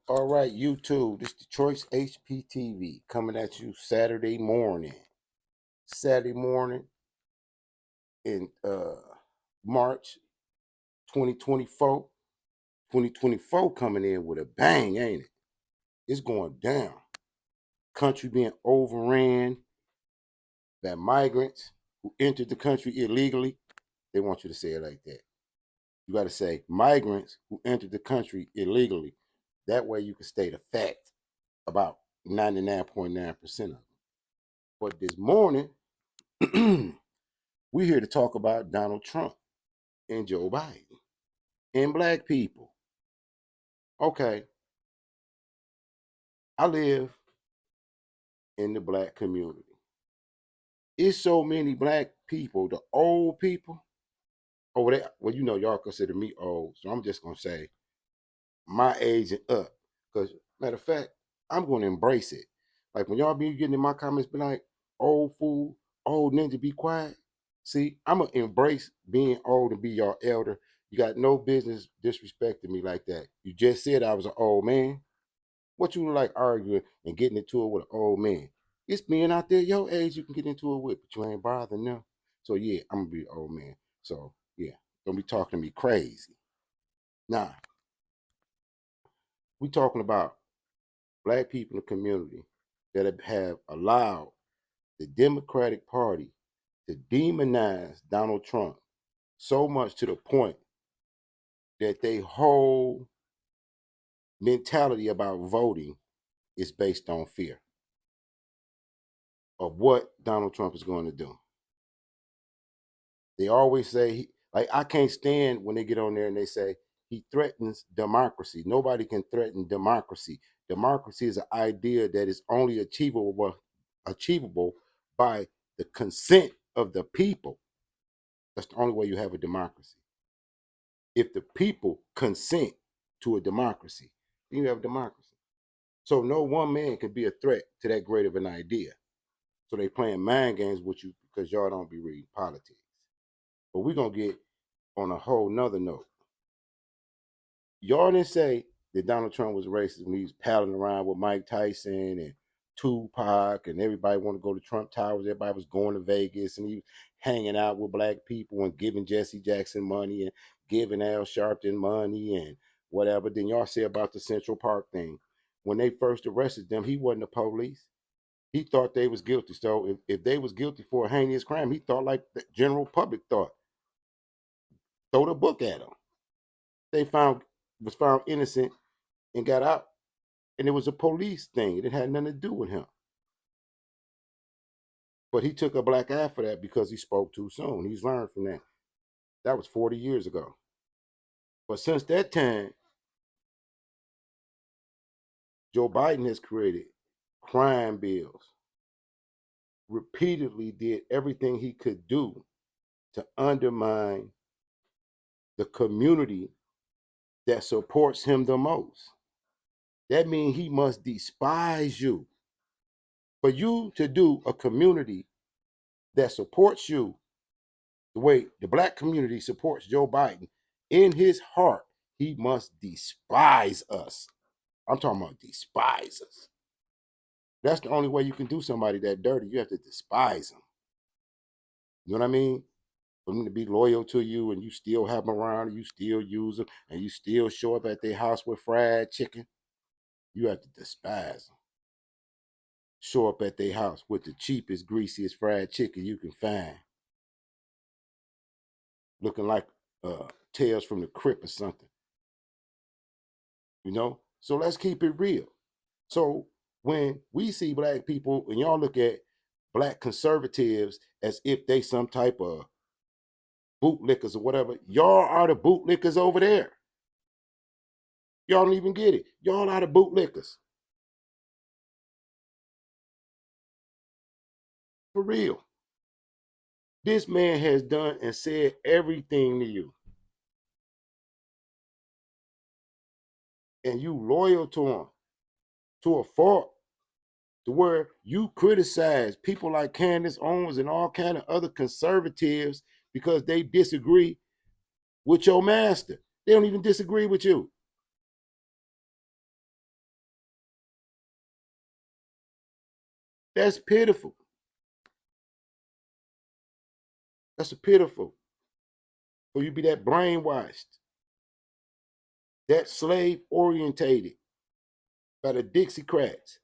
All right, YouTube. This is Choice HPTV coming at you Saturday morning. Saturday morning in March 2024. 2024 coming in with a bang, ain't it? It's going down. Country being overran by migrants who entered the country illegally. They want you to say it like that. You got to say migrants who entered the country illegally. That way you can state a fact about 99.9% of them. But this morning, we're here to talk about Donald Trump and Joe Biden and black people. Okay, I live in the black community. It's so many black people, the old people. Oh, well, y'all consider me old, so I'm just gonna say my age and up. Because matter of fact, I'm gonna embrace it. Like when y'all be getting in my comments, be like, "Old fool, old ninja, be quiet." See, I'm gonna embrace being old and be your elder. You got no business disrespecting me like that. You just said I was an old man. What you like arguing and getting into it with an old man? It's men out there your age you can get into it with, but you ain't bothering them. So yeah, I'm gonna be an old man. So yeah, don't be talking to me crazy. Nah, we talking about black people in the community that have allowed the Democratic Party to demonize Donald Trump so much to the point that they whole mentality about voting is based on fear of what Donald Trump is going to do. They always say, like, I can't stand when they get on there and they say he threatens democracy. Nobody can threaten democracy. Democracy is an idea that is only achievable by the consent of the people. That's the only way you have a democracy. If the people consent to a democracy, then you have a democracy. So no one man can be a threat to that great of an idea. So they playing mind games with you because y'all don't be reading politics. But we're gonna get on a whole nother note. Y'all didn't say that Donald Trump was racist when he was palling around with Mike Tyson and Tupac and everybody wanted to go to Trump Towers. Everybody was going to Vegas and he was hanging out with black people and giving Jesse Jackson money and giving Al Sharpton money and whatever. Then y'all say about the Central Park thing. When they first arrested them, he wasn't the police. He thought they was guilty. So if they was guilty for a heinous crime, he thought like the general public thought. Throw the book at him. They found was found innocent and got out. And it was a police thing. It had nothing to do with him. But he took a black eye for that because he spoke too soon. He's learned from that. That was 40 years ago. But since that time, Joe Biden has created crime bills, repeatedly did everything he could do to undermine the community that supports him the most. That means he must despise you. For you to do a community that supports you the way the black community supports Joe Biden, in his heart, he must despise us. I'm talking about despise us. That's the only way you can do somebody that dirty. You have to despise them. You know what I mean? For them to be loyal to you and you still have them around and you still use them and you still show up at their house with fried chicken, you have to despise them. Show up at their house with the cheapest, greasiest fried chicken you can find, looking like Tales from the Crypt or something. So let's keep it real. So when we see black people and y'all look at black conservatives as if they some type of bootlickers or whatever, y'all are the bootlickers over there. Y'all don't even get it. Y'all are the bootlickers. For real. This man has done and said everything to you. And you loyal to him to a fault, to where you criticize people like Candace Owens and all kind of other conservatives because they disagree with your master. They don't even disagree with you. That's pitiful. That's pitiful. For you be that brainwashed, that slave orientated by the Dixiecrats.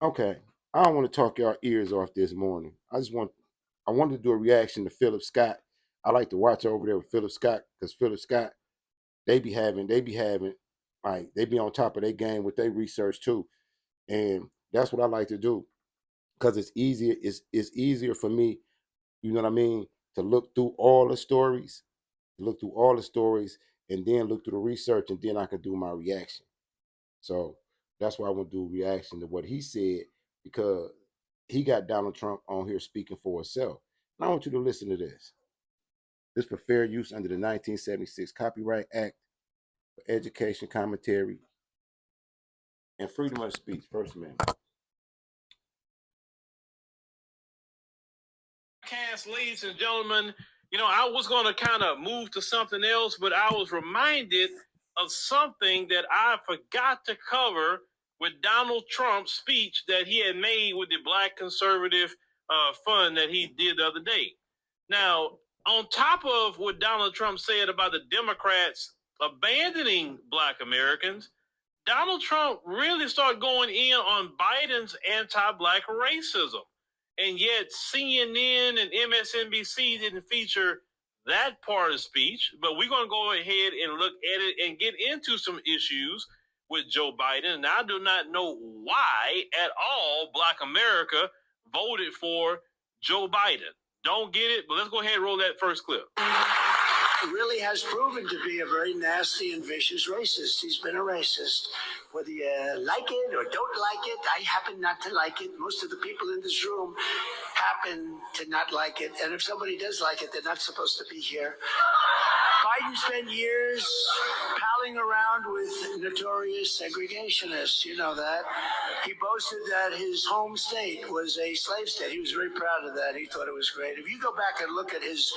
Okay, I don't want to talk y'all ears off this morning. I wanted to do a reaction to Philip Scott. I like to watch over there with Philip Scott because Philip Scott, they be having, like they be on top of their game with their research too, and that's what I like to do because it's easier. It's easier for me, you know what I mean, to look through all the stories, and then look through the research, and then I can do my reaction. So that's why I want to do a reaction to what he said because he got Donald Trump on here speaking for himself. And I want you to listen to this. This for fair use under the 1976 Copyright Act for education, commentary, and freedom of speech, First Amendment. Ladies and gentlemen, I was going to kind of move to something else, but I was reminded of something that I forgot to cover with Donald Trump's speech that he had made with the Black Conservative Fund that he did the other day. Now, on top of what Donald Trump said about the Democrats abandoning Black Americans, Donald Trump really started going in on Biden's anti-Black racism. And yet CNN and MSNBC didn't feature that part of the speech. But we're going to go ahead and look at it and get into some issues with Joe Biden. And I do not know why at all Black America voted for Joe Biden. Don't get it, but let's go ahead and roll that first clip. Really has proven to be a very nasty and vicious racist. He's been a racist. Whether you like it or don't like it, I happen not to like it. Most of the people in this room happen to not like it. And if somebody does like it, they're not supposed to be here. Biden spent years palling around with notorious segregationists. You know that. He boasted that his home state was a slave state. He was very proud of that. He thought it was great. If you go back and look at his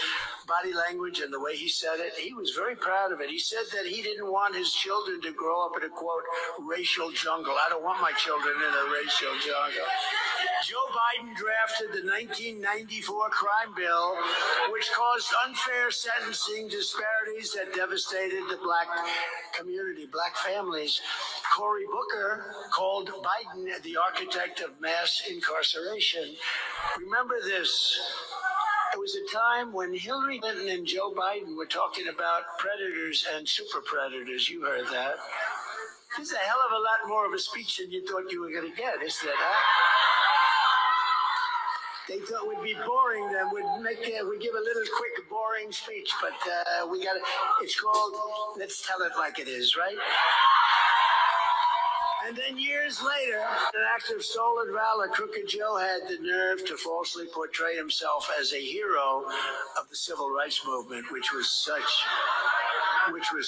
body language and the way he said it, he was very proud of it. He said that he didn't want his children to grow up in a, quote, racial jungle. I don't want my children in a racial jungle. Joe Biden drafted the 1994 crime bill, which caused unfair sentencing disparities that devastated the Black community, Black families. Cory Booker called Biden the architect of mass incarceration. Remember this. It was a time when Hillary Clinton and Joe Biden were talking about predators and super predators. You heard that. This is a hell of a lot more of a speech than you thought you were going to get, isn't it, huh? They thought we'd be boring then. We'd give a little quick, boring speech, but it's called, let's tell it like it is, right? And then years later, an act of stolen valor, Crooked Joe had the nerve to falsely portray himself as a hero of the civil rights movement, which was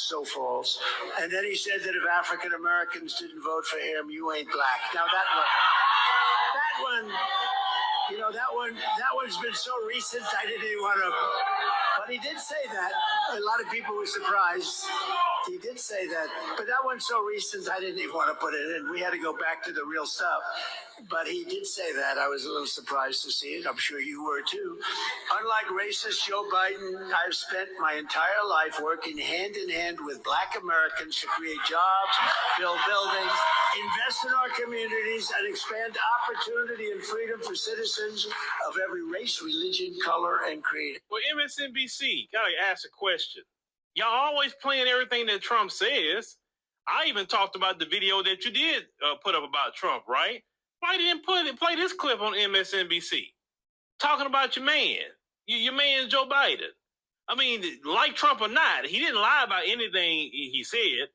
so false. And then he said that if African Americans didn't vote for him, you ain't black. Now that one's been so recent, I didn't even want to. But he did say that. A lot of people were surprised. He did say that. But that one's so recent, I didn't even want to put it in. We had to go back to the real stuff. But he did say that. I was a little surprised to see it. I'm sure you were too. Unlike racist Joe Biden, I've spent my entire life working hand in hand with Black Americans to create jobs, build buildings, invest in our communities, and expand opportunity and freedom for citizens of every race, religion, color, and creed. Well, MSNBC, gotta ask a question. Y'all always playing everything that Trump says. I even talked about the video that you did put up about Trump, right? Why didn't play this clip on MSNBC? Talking about your man Joe Biden. I mean, like Trump or not, he didn't lie about anything he said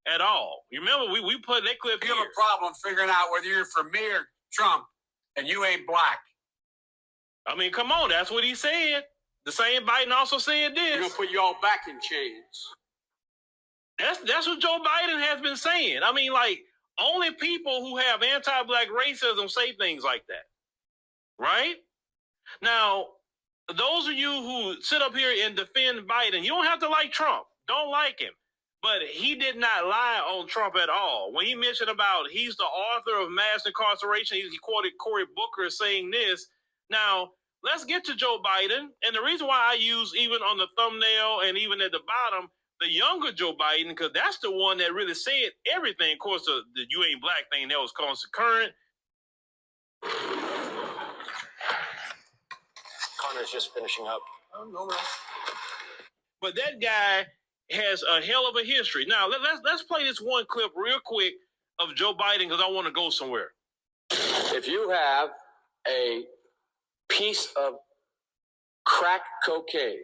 at all. You remember, we put that clip here. You have a problem figuring out whether you're for me or Trump, and you ain't black. I mean, come on, that's what he said. The same Biden also said this. We're going to put you all back in chains. That's what Joe Biden has been saying. I mean, like, only people who have anti-black racism say things like that. Right? Now, those of you who sit up here and defend Biden, you don't have to like Trump. Don't like him. But he did not lie on Trump at all. When he mentioned about he's the author of mass incarceration, he quoted Cory Booker saying this. Now, let's get to Joe Biden. And the reason why I use even on the thumbnail and even at the bottom, the younger Joe Biden, because that's the one that really said everything. Of course, the you ain't black thing, that was constant current. Connor's just finishing up. Oh, no, man. But that guy has a hell of a history. Now, let's play this one clip real quick of Joe Biden because I want to go somewhere. If you have a piece of crack cocaine,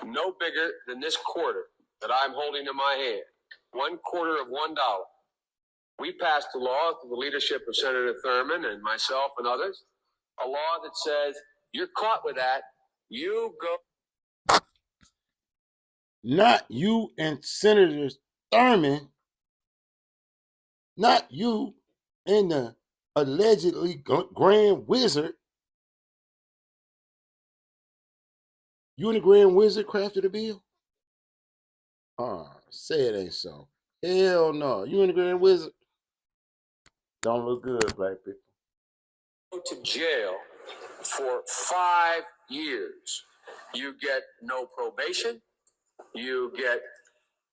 no bigger than this quarter that I'm holding in my hand, $1/4 of $1, we passed a law through the leadership of Senator Thurmond and myself and others, a law that says you're caught with that, you go. Not you and Senator Thurmond, not you and the allegedly Grand Wizard. You and the Grand Wizard crafted a bill? Say it ain't so. Hell no. You and the Grand Wizard don't look good, black people. Go to jail for 5 years. You get no probation. You get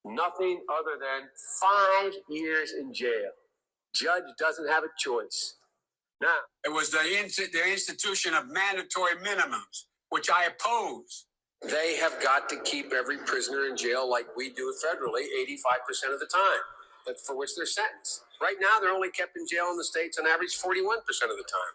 nothing other than 5 years in jail. Judge doesn't have a choice. Now, It was the institution of mandatory minimums, which I oppose. they have got to keep every prisoner in jail like we do federally 85% of the time, for which they're sentenced. Right now, they're only kept in jail in the states on average 41% of the time.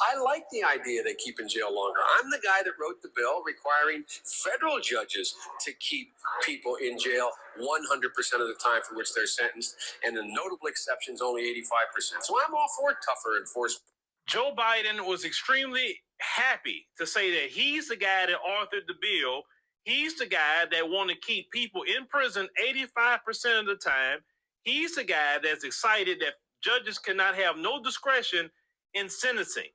I like the idea they keep in jail longer. I'm the guy that wrote the bill requiring federal judges to keep people in jail 100% of the time for which they're sentenced, and the notable exceptions only 85%. So I'm all for tougher enforcement. Joe Biden was extremely happy to say that he's the guy that authored the bill. He's the guy that want to keep people in prison 85% of the time. He's the guy that's excited that judges cannot have no discretion in sentencing.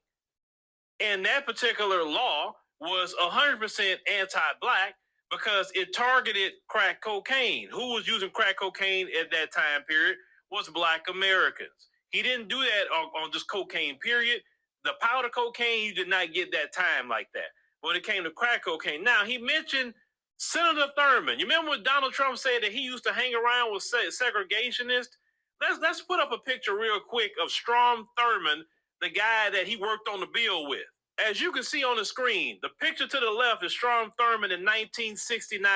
And that particular law was 100% anti-black because it targeted crack cocaine. Who was using crack cocaine at that time period was black Americans. He didn't do that on just cocaine, period. The powder cocaine, you did not get that time like that. When it came to crack cocaine. Now, he mentioned Senator Thurmond. You remember when Donald Trump said that he used to hang around with segregationists? Let's put up a picture real quick of Strom Thurmond, the guy that he worked on the bill with. As you can see on the screen, the picture to the left is Strom Thurmond in 1969.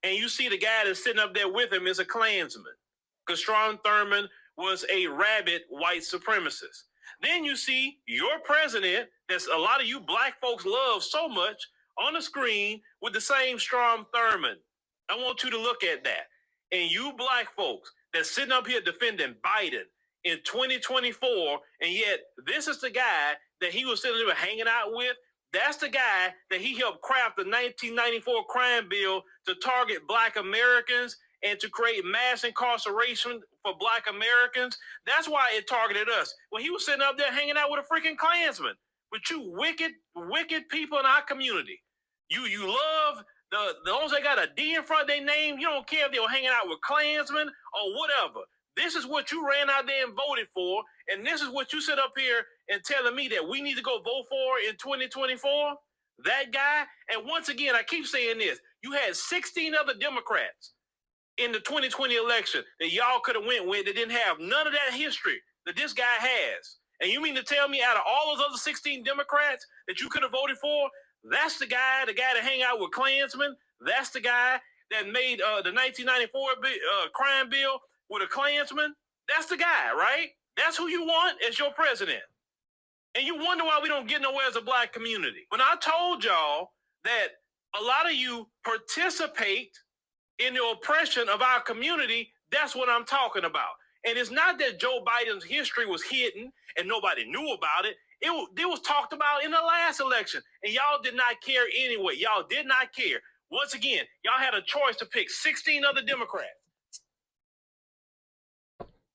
And you see the guy that's sitting up there with him is a Klansman. Because Strom Thurmond was a rabid white supremacist. Then you see your president, that a lot of you black folks love so much, on the screen with the same Strom Thurmond. I want you to look at that. And you black folks that's sitting up here defending Biden in 2024, and yet this is the guy that he was sitting there hanging out with. That's the guy that he helped craft the 1994 crime bill to target black Americans and to create mass incarceration for black Americans. That's why it targeted us. When he was sitting up there hanging out with a freaking Klansman, with you wicked people in our community. You love the ones that got a D in front of their name. You don't care if they were hanging out with Klansmen or whatever. This is what you ran out there and voted for, and this is what you sit up here and telling me that we need to go vote for in 2024? That guy? And once again, I keep saying this. You had 16 other Democrats in the 2020 election that y'all could have went with that didn't have none of that history that this guy has. And you mean to tell me out of all those other 16 Democrats that you could have voted for, that's the guy that hang out with Klansmen? That's the guy that made the 1994 crime bill with a Klansman? That's the guy, right? That's who you want as your president. And you wonder why we don't get nowhere as a black community. When I told y'all that a lot of you participate in the oppression of our community, that's what I'm talking about. And it's not that Joe Biden's history was hidden and nobody knew about it. It was talked about in the last election, and y'all did not care anyway. Y'all did not care. Once again, y'all had a choice to pick 16 other Democrats.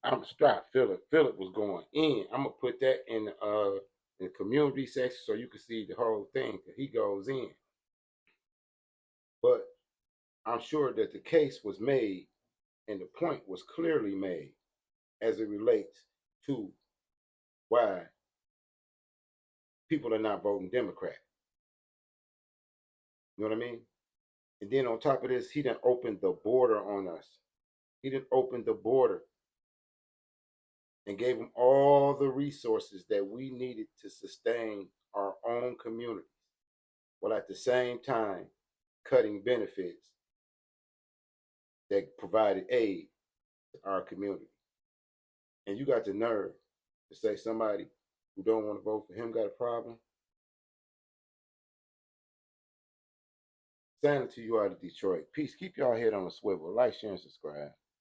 I'm strapped. Philip was going in. I'm gonna put that in the community section so you can see the whole thing. He goes in. But I'm sure that the case was made and the point was clearly made as it relates to why people are not voting Democrat. You know what I mean? And then on top of this, he done opened the border on us. He done opened the border and gave them all the resources that we needed to sustain our own communities, while at the same time cutting benefits that provided aid to our community. And you got the nerve to say somebody who don't want to vote for him got a problem? Signing to you out of Detroit. Peace. Keep y'all head on a swivel. Like, share, and subscribe.